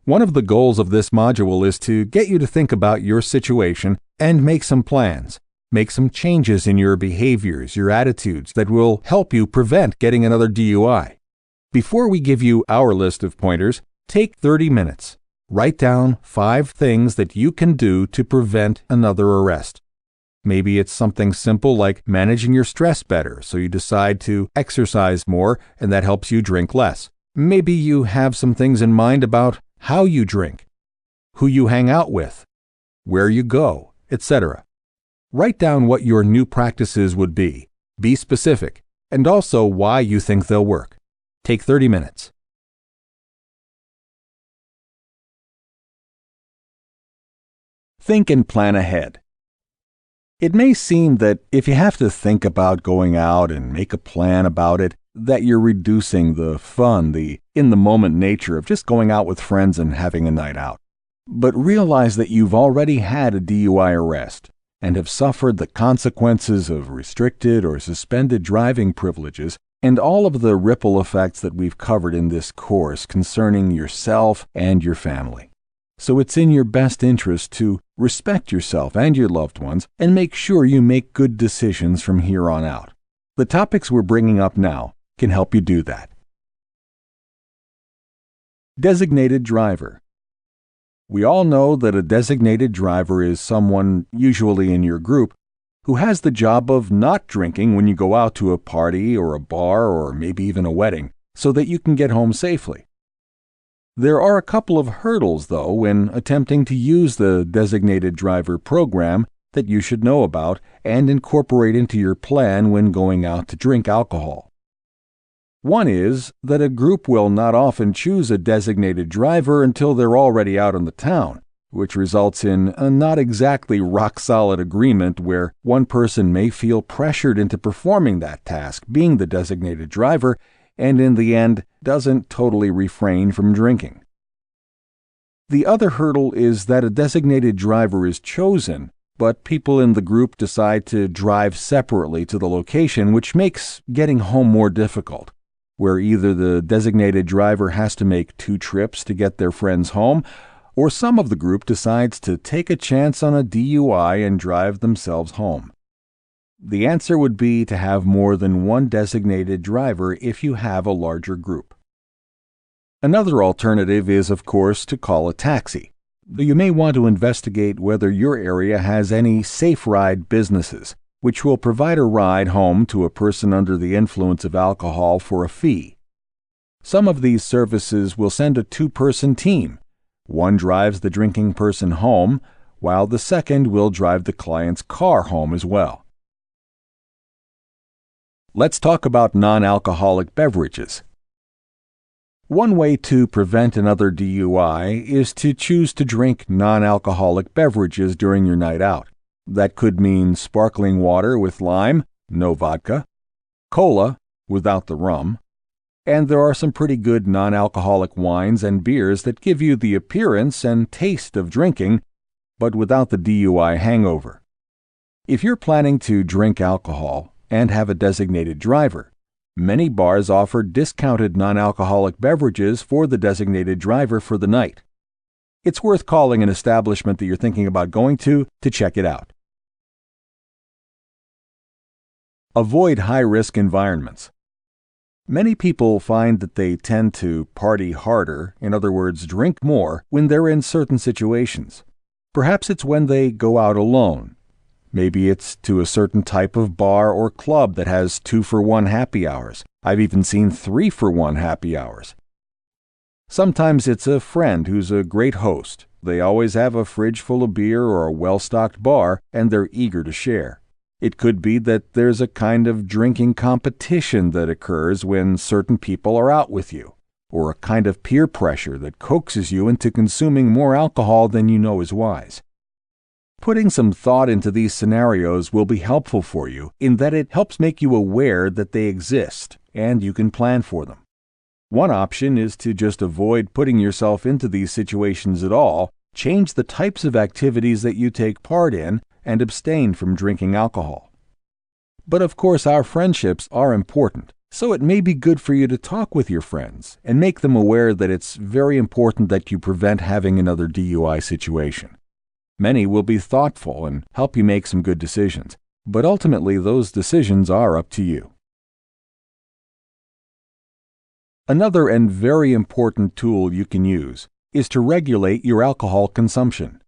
One of the goals of this module is to get you to think about your situation and make some plans. Make some changes in your behaviors, your attitudes that will help you prevent getting another DUI. Before we give you our list of pointers, take 30 minutes. Write down 5 things that you can do to prevent another arrest. Maybe it's something simple like managing your stress better, so you decide to exercise more and that helps you drink less. Maybe you have some things in mind about how you drink, who you hang out with, where you go, etc. Write down what your new practices would be. Be specific, and also why you think they'll work. Take 30 minutes. Think and plan ahead. It may seem that if you have to think about going out and make a plan about it, that you're reducing the fun, the in-the-moment nature of just going out with friends and having a night out. But realize that you've already had a DUI arrest and have suffered the consequences of restricted or suspended driving privileges and all of the ripple effects that we've covered in this course concerning yourself and your family. So it's in your best interest to respect yourself and your loved ones and make sure you make good decisions from here on out. The topics we're bringing up now can help you do that. Designated driver. We all know that a designated driver is someone, usually in your group, who has the job of not drinking when you go out to a party or a bar or maybe even a wedding, so that you can get home safely. There are a couple of hurdles, though, when attempting to use the designated driver program that you should know about and incorporate into your plan when going out to drink alcohol. One is that a group will not often choose a designated driver until they're already out in the town, which results in a not exactly rock-solid agreement where one person may feel pressured into performing that task, being the designated driver, and in the end doesn't totally refrain from drinking. The other hurdle is that a designated driver is chosen, but people in the group decide to drive separately to the location, which makes getting home more difficult, where either the designated driver has to make 2 trips to get their friends home, or some of the group decides to take a chance on a DUI and drive themselves home. The answer would be to have more than one designated driver if you have a larger group. Another alternative is, of course, to call a taxi. You may want to investigate whether your area has any safe ride businesses, which will provide a ride home to a person under the influence of alcohol for a fee. Some of these services will send a 2-person team. One drives the drinking person home, while the second will drive the client's car home as well. Let's talk about non-alcoholic beverages. One way to prevent another DUI is to choose to drink non-alcoholic beverages during your night out. That could mean sparkling water with lime, no vodka, cola without the rum, and there are some pretty good non-alcoholic wines and beers that give you the appearance and taste of drinking, but without the DUI hangover. If you're planning to drink alcohol and have a designated driver, many bars offer discounted non-alcoholic beverages for the designated driver for the night. It's worth calling an establishment that you're thinking about going to check it out. Avoid high-risk environments. Many people find that they tend to party harder, in other words, drink more, when they're in certain situations. Perhaps it's when they go out alone. Maybe it's to a certain type of bar or club that has 2-for-1 happy hours. I've even seen 3-for-1 happy hours. Sometimes it's a friend who's a great host. They always have a fridge full of beer or a well-stocked bar, and they're eager to share. It could be that there's a kind of drinking competition that occurs when certain people are out with you, or a kind of peer pressure that coaxes you into consuming more alcohol than you know is wise. Putting some thought into these scenarios will be helpful for you in that it helps make you aware that they exist and you can plan for them. One option is to just avoid putting yourself into these situations at all, change the types of activities that you take part in, and abstain from drinking alcohol. But of course, our friendships are important, So it may be good for you to talk with your friends and make them aware that it's very important that you prevent having another DUI situation. Many will be thoughtful and help you make some good decisions, but ultimately those decisions are up to you. Another and very important tool you can use is to regulate your alcohol consumption.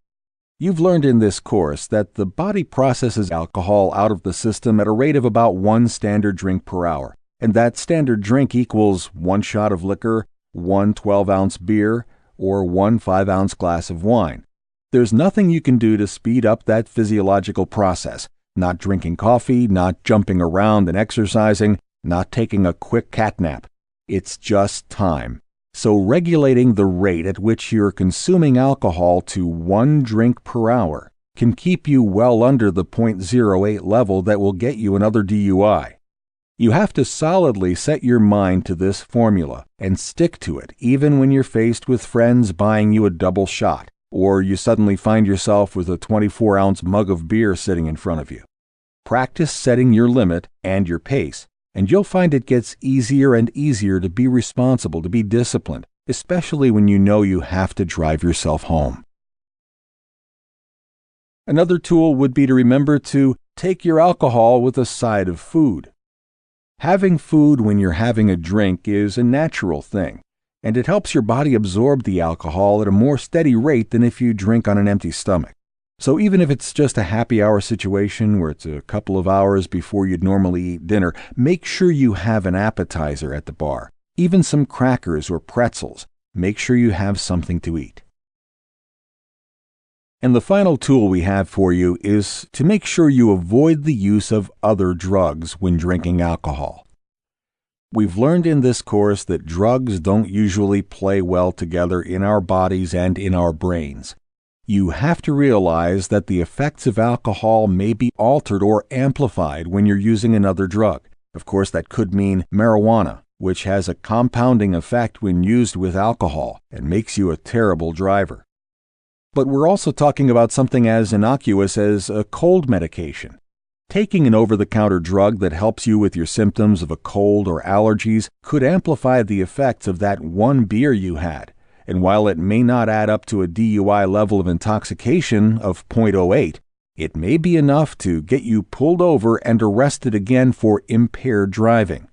You've learned in this course that the body processes alcohol out of the system at a rate of about 1 standard drink per hour, and that standard drink equals 1 shot of liquor, 1 12-ounce beer, or 1 5-ounce glass of wine. There's nothing you can do to speed up that physiological process. Not drinking coffee, not jumping around and exercising, not taking a quick cat nap. It's just time. So regulating the rate at which you're consuming alcohol to 1 drink per hour can keep you well under the 0.08 level that will get you another DUI. You have to solidly set your mind to this formula and stick to it even when you're faced with friends buying you a double shot, or you suddenly find yourself with a 24-ounce mug of beer sitting in front of you. Practice setting your limit and your pace, and you'll find it gets easier and easier to be responsible, to be disciplined, especially when you know you have to drive yourself home. Another tool would be to remember to take your alcohol with a side of food. Having food when you're having a drink is a natural thing, and it helps your body absorb the alcohol at a more steady rate than if you drink on an empty stomach. So even if it's just a happy hour situation where it's a couple of hours before you'd normally eat dinner, make sure you have an appetizer at the bar, even some crackers or pretzels. Make sure you have something to eat. And the final tool we have for you is to make sure you avoid the use of other drugs when drinking alcohol. We've learned in this course that drugs don't usually play well together in our bodies and in our brains. You have to realize that the effects of alcohol may be altered or amplified when you're using another drug. Of course, that could mean marijuana, which has a compounding effect when used with alcohol and makes you a terrible driver. But we're also talking about something as innocuous as a cold medication. Taking an over-the-counter drug that helps you with your symptoms of a cold or allergies could amplify the effects of that one beer you had. And while it may not add up to a DUI level of intoxication of 0.08, it may be enough to get you pulled over and arrested again for impaired driving.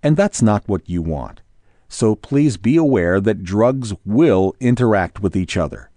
And that's not what you want. So please be aware that drugs will interact with each other.